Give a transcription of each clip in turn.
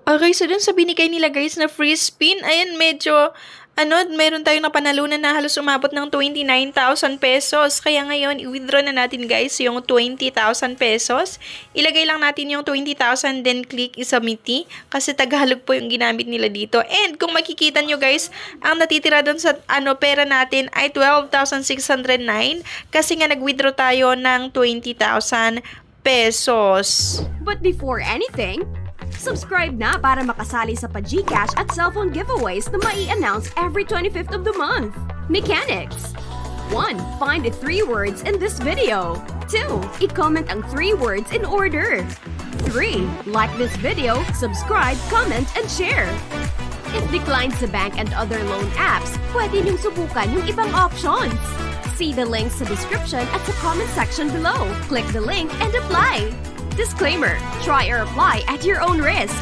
Okay, so dun sa binigay nila guys na free spin, ayan medyo, meron tayong napanalunan na halos umabot ng 29,000 pesos. Kaya ngayon, i-withdraw na natin guys yung 20,000 pesos. Ilagay lang natin yung 20,000 then click isubmit kasi Tagalog po yung ginamit nila dito. And kung makikita nyo guys, ang natitira dun sa pera natin ay 12,609 kasi nga nag-withdraw tayo ng 20,000 pesos. But before anything, subscribe na para makasali sa pa-GCash at cellphone giveaways na mai-announce every 25th of the month. Mechanics. 1. Find the 3 words in this video. 2. I-comment ang 3 words in order. 3. Like this video, subscribe, comment, and share. If declined sa bank and other loan apps, pwede niyong subukan yung ibang options. See the links sa description at sa comment section below. Click the link and apply. Disclaimer, try or apply at your own risk.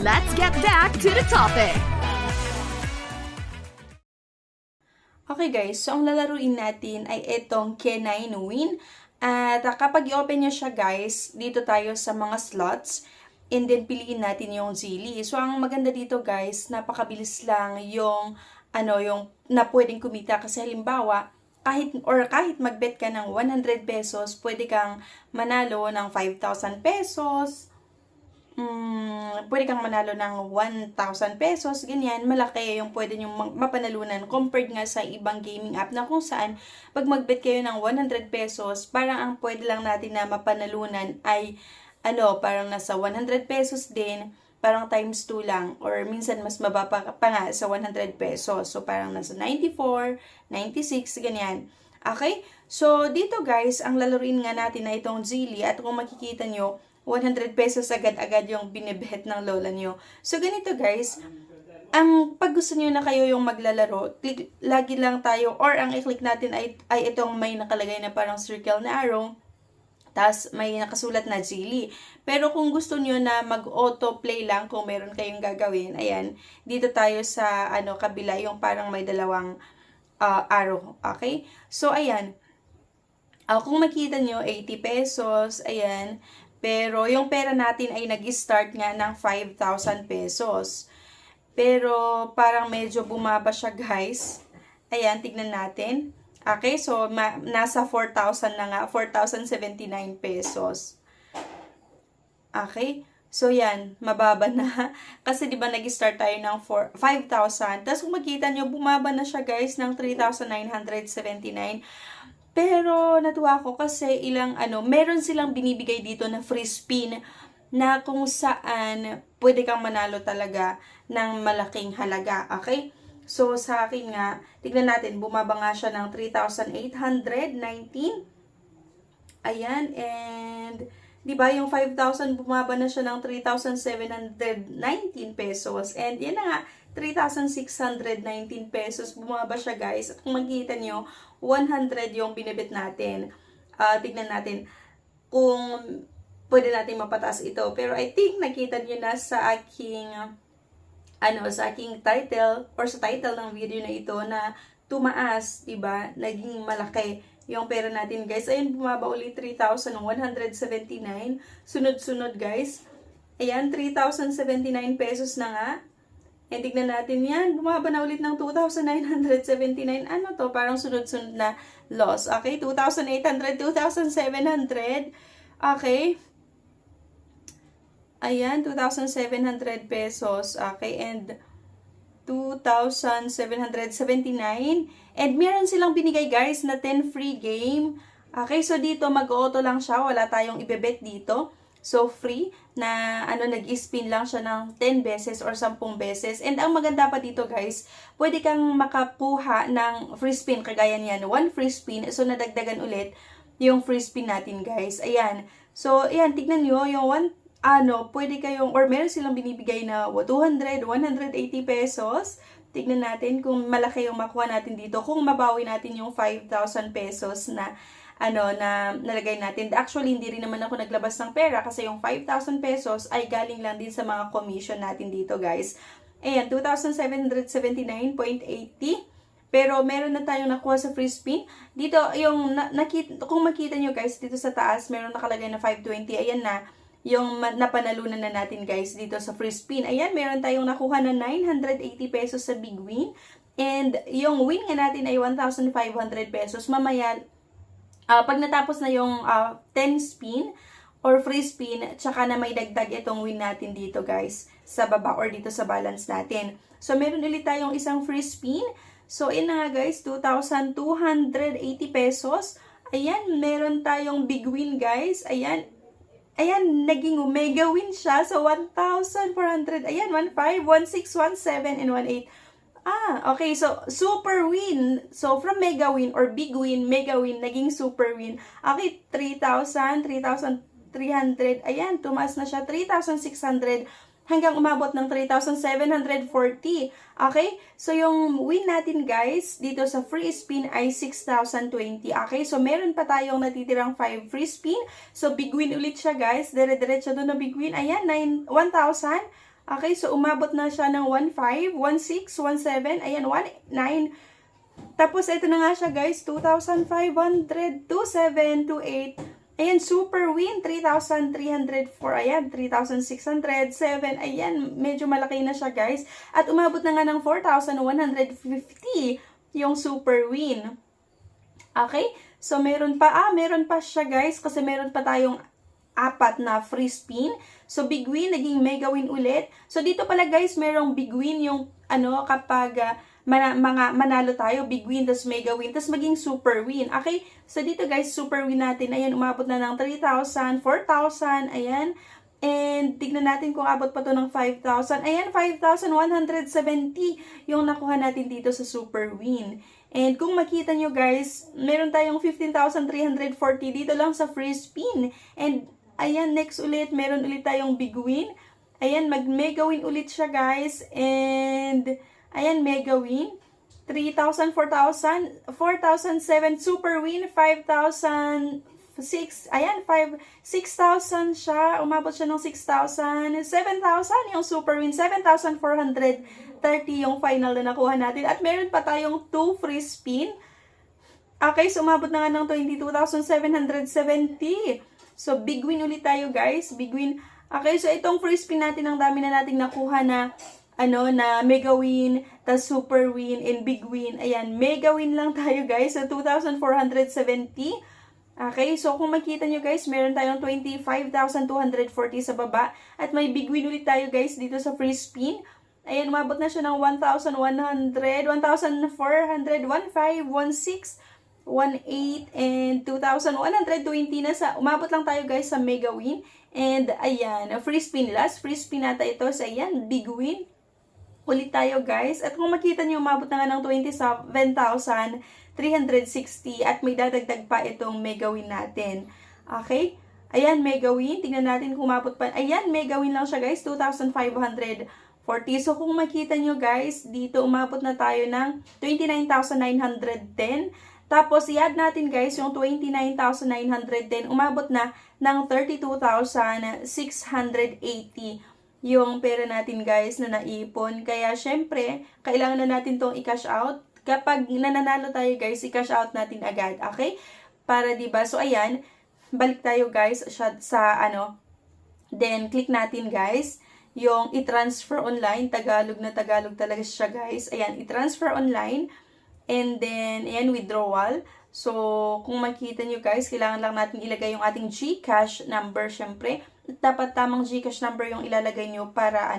Let's get back to the topic. Okay guys, so ang lalaruin natin ay itong Kenai Win. At kapag i-open nyo siya guys, dito tayo sa mga slots. And then piliin natin yung Zili. So ang maganda dito guys, napakabilis lang yung yung na pwedeng kumita kasi halimbawa kahit magbet ka ng 100 pesos, pwede kang manalo ng 5,000 pesos. Pwede kang manalo ng 1,000 pesos, ganyan. Malaki yung pwede nyong mapanalunan compared nga sa ibang gaming app na kung saan pag magbet kayo ng 100 pesos, parang ang pwede lang natin na mapanalunan ay parang nasa 100 pesos din, parang times 2 lang, or minsan mas mababa pa nga sa 100 pesos. So, parang nasa 94, 96, ganyan. Okay? So, dito guys, ang laruin nga natin na itong Zili, at kung makikita nyo, 100 pesos agad-agad yung binibet ng lola nyo. So, ganito guys, pag gusto nyo na kayo yung maglalaro, lagi lang tayo, or ang i-click natin ay itong may nakalagay na parang circle na arrow, tas may nakasulat na Zili. Pero kung gusto nyo na mag-auto-play lang, kung meron kayong gagawin, ayan, dito tayo sa kabila, yung parang may dalawang arrow. Okay? So, ayan. Kung makita nyo, 80 pesos, ayan. Pero yung pera natin ay nag-start nga ng 5,000 pesos. Pero parang medyo bumaba siya guys. Ayan, tignan natin. Okay, so nasa 4,000 na nga, 4,079 pesos. Okay, so yan, mababa na. Kasi di ba nag-start tayo ng 5,000. Tapos kung makita nyo, bumaba na siya guys ng 3,979. Pero natuwa ko kasi meron silang binibigay dito na free spin na kung saan pwede kang manalo talaga ng malaking halaga. Okay? So, sa akin nga, tignan natin, bumaba nga siya ng 3,819. Ayan, and, di ba, yung 5,000, bumaba na siya ng 3,719 pesos. And, yan na nga, 3,619 pesos, bumaba siya, guys. At kung makikita nyo, 100 yung binibit natin. Tignan natin kung pwede natin mapataas ito. Pero, I think, nakita nyo na sa aking sa aking title or sa title ng video na ito na tumaas, diba? Naging malaki yung pera natin, guys. Ayun, bumaba ulit 3,179. Sunod-sunod, guys. Ayan, 3,079 pesos na nga. And tignan natin yan. Bumaba na ulit ng 2,979. Ano to? Parang sunod-sunod na loss. Okay, 2,800, 2,700. Okay. Ayan, 2,700 pesos. Okay, and 2,779. And meron silang binigay guys na 10 free game. Okay, so dito mag-auto lang siya. Wala tayong ibebet dito. So, free na nag-spin lang siya ng 10 beses or 10 beses. And ang maganda pa dito guys, pwede kang makakuha ng free spin. Kagaya niyan, 1 free spin. So, nadagdagan ulit yung free spin natin guys. Ayan. So, ayan, tignan nyo yung pwede kayong, or meron silang binibigay na 200, 180 pesos. Tignan natin kung malaki yung makuha natin dito. Kung mabawi natin yung 5,000 pesos na na nalagay natin. Actually, hindi rin naman ako naglabas ng pera kasi yung 5,000 pesos ay galing lang din sa mga commission natin dito, guys. Ayan, 2,779.80. Pero meron na tayong nakuha sa free spin. Dito, yung kung makita nyo guys, dito sa taas, meron nakalagay na 520. Ayan na. yung napanalunan na natin guys dito sa free spin. Ayan, meron tayong nakuha na 980 pesos sa big win. And yung win nga natin ay 1,500 pesos. Mamaya, pag natapos na yung 10 spin or free spin, tsaka na may dagdag itong win natin dito guys sa baba or dito sa balance natin. So, meron ulit tayong isang free spin. So, yun na nga guys, 2,280 pesos. Ayan, meron tayong big win guys. Ayan, naging mega win siya. So, 1,400. Ayan, 1,500, 16, 17, and 18. Okay. So, super win. So, from mega win or big win, mega win, naging super win. Okay, 3,000, 3,300. Ayan, tumaas na siya. 3,600 hanggang umabot ng 3,740. Okay? So, yung win natin, guys, dito sa free spin ay 6,020. Okay? So, meron pa tayong natitirang 5 free spin. So, big win ulit siya, guys. Dire-diretso doon na big win. Ayan, 1,000. Okay? So, umabot na siya ng 1,500, 16, 17, ayan, 19. Tapos, ito na nga siya, guys, 2,500, 27, 28. Ayan, super win, 3,304. Ayan, 3,607. Ayan, medyo malaki na siya, guys. At umabot na nga ng 4,150 yung super win. Okay? So, meron pa siya, guys, kasi meron pa tayong 4 na free spin. So, big win, naging mega win ulit. So, dito pala, guys, merong big win yung, kapag manalo tayo, big win, tas mega win, tas maging super win. Okay? So, dito, guys, super win natin. Ayan, umabot na ng 3,000, 4,000, ayan. And, tignan natin kung abot pa to ng 5,000. Ayan, 5,170 yung nakuha natin dito sa super win. And, kung makita nyo, guys, meron tayong 15,340 dito lang sa free spin. And, ayan, next ulit, meron ulit tayong big win. Ayan, mag-mega win ulit siya, guys. And, ayan, mega win. 3,000, 4,000, 4,007, super win, 5,006, ayan, 6,000 siya, umabot siya ng 6,000, 7,000 yung super win, 7,430 yung final na nakuha natin. At meron pa tayong 2 free spin. Okay, so umabot na nga ng 22,770. So, big win ulit tayo, guys. Big win. Okay, so itong free spin natin, ang dami na nating nakuha na na mega win, tas super win, and big win. Ayan, mega win lang tayo, guys, sa 2,470. Okay, so kung makita nyo, guys, meron tayong 25,240 sa baba. At may big win ulit tayo, guys, dito sa free spin. Ayan, umabot na siya ng 1,100, 1,400, 1,500, 1,600, 1,800, and 2,120 na sa, umabot lang tayo, guys, sa mega win. And, ayan, free spin, last free spin nata ito. So, ayan, big win. Ulit tayo, guys. At kung makita nyo, umabot na nga ng 27,360 at may dadagdag pa itong mega win natin. Okay? Ayan, mega win. Tingnan natin kung umabot pa. Ayan, mega win lang siya, guys. 2,540. So, kung makita nyo, guys, dito umabot na tayo ng 29,910. Tapos, i-add natin, guys, yung 29,910. Umabot na ng 32,680 yung pera natin, guys, na naipon. Kaya, syempre, kailangan na natin tong i-cash out. Kapag nananalo tayo, guys, i-cash out natin agad. Okay? Para, diba? So, ayan. Balik tayo, guys, sa Then, click natin, guys, yung i-transfer online. Tagalog na Tagalog talaga siya, guys. Ayan, i-transfer online. And then, ayan, withdrawal. So, kung makita nyo, guys, kailangan lang natin ilagay yung ating GCash number, syempre. Dapat tamang GCash number yung ilalagay nyo para,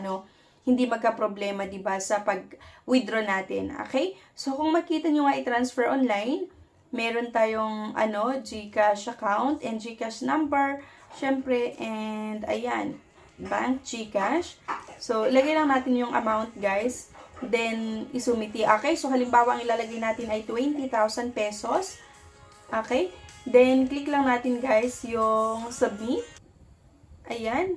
hindi magka-problema, diba, sa pag-withdraw natin. Okay? So, kung makita nyo nga i-transfer online, meron tayong, GCash account and GCash number, syempre, and, ayan, bank GCash. So, ilagay lang natin yung amount, guys. Then, isumiti. Okay? So, halimbawa, ang ilalagay natin ay 20,000 pesos. Okay? Then, click lang natin, guys, yung submit. Ayan.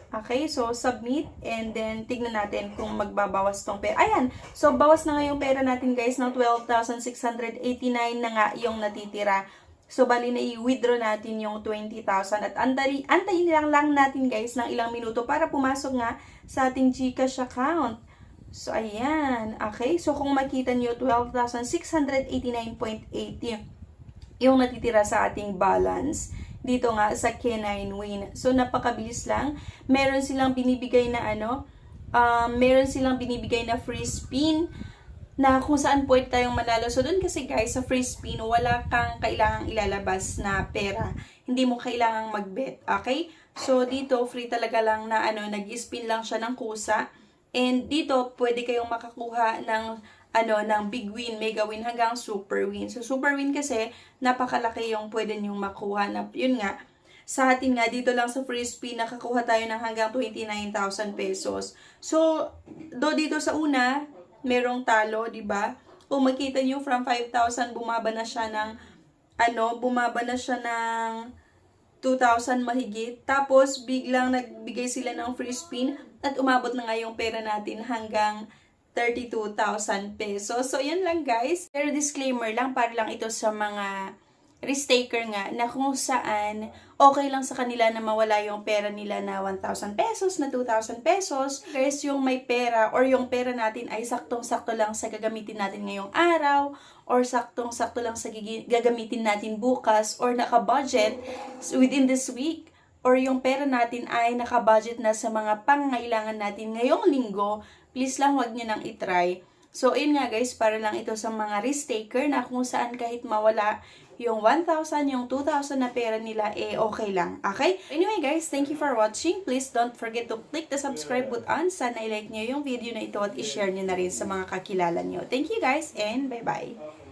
Okay? So, submit. And then, tignan natin kung magbabawas tong pera. Ayan. So, bawas na nga yung pera natin, guys, ng 12,689 na nga yung natitira. So, bali na i-withdraw natin yung 20,000 at antayin lang natin, guys, ng ilang minuto para pumasok nga sa ating GCash account. So, ayan. Okay? So, kung makita nyo, 12,689.80 yung natitira sa ating balance. dito nga sa K9 Win. So, napakabilis lang. Meron silang binibigay na free spin na kung saan pwede tayong manalo. So, doon kasi guys, sa free spin, wala kang kailangang ilalabas na pera. Hindi mo kailangang mag-bet. Okay? So, dito, free talaga lang na nag-spin lang siya ng kusa. And dito, pwede kayong makakuha ng big win, mega win, hanggang super win. So, super win kasi, napakalaki yung pwede nyong makuha. Yun nga, sa atin nga, dito lang sa free spin, nakakuha tayo ng hanggang 29,000 pesos. So, dito sa una, merong talo, di ba? Kung makita nyo, from 5,000, bumaba na siya ng 2,000 mahigit. Tapos, biglang nagbigay sila ng free spin at umabot na nga yung pera natin hanggang 32,000 pesos. So, yan lang guys. Pero disclaimer lang, para lang ito sa mga risk-taker nga, na kung saan okay lang sa kanila na mawala yung pera nila na 1,000 pesos, na 2,000 pesos. Guys, yung may pera or yung pera natin ay saktong-sakto lang sa gagamitin natin ngayong araw or saktong-sakto lang sa gagamitin natin bukas or naka-budget within this week. Or yung pera natin ay naka-budget na sa mga pangangailangan natin ngayong linggo, please lang wag nyo nang itry. So, ayun nga guys, para lang ito sa mga risk-taker na kung saan kahit mawala yung 1,000, yung 2,000 na pera nila, okay lang. Okay? Anyway guys, thank you for watching. Please don't forget to click the subscribe button. Sana i-like nyo yung video na ito at i-share nyo na rin sa mga kakilala nyo. Thank you guys and bye-bye!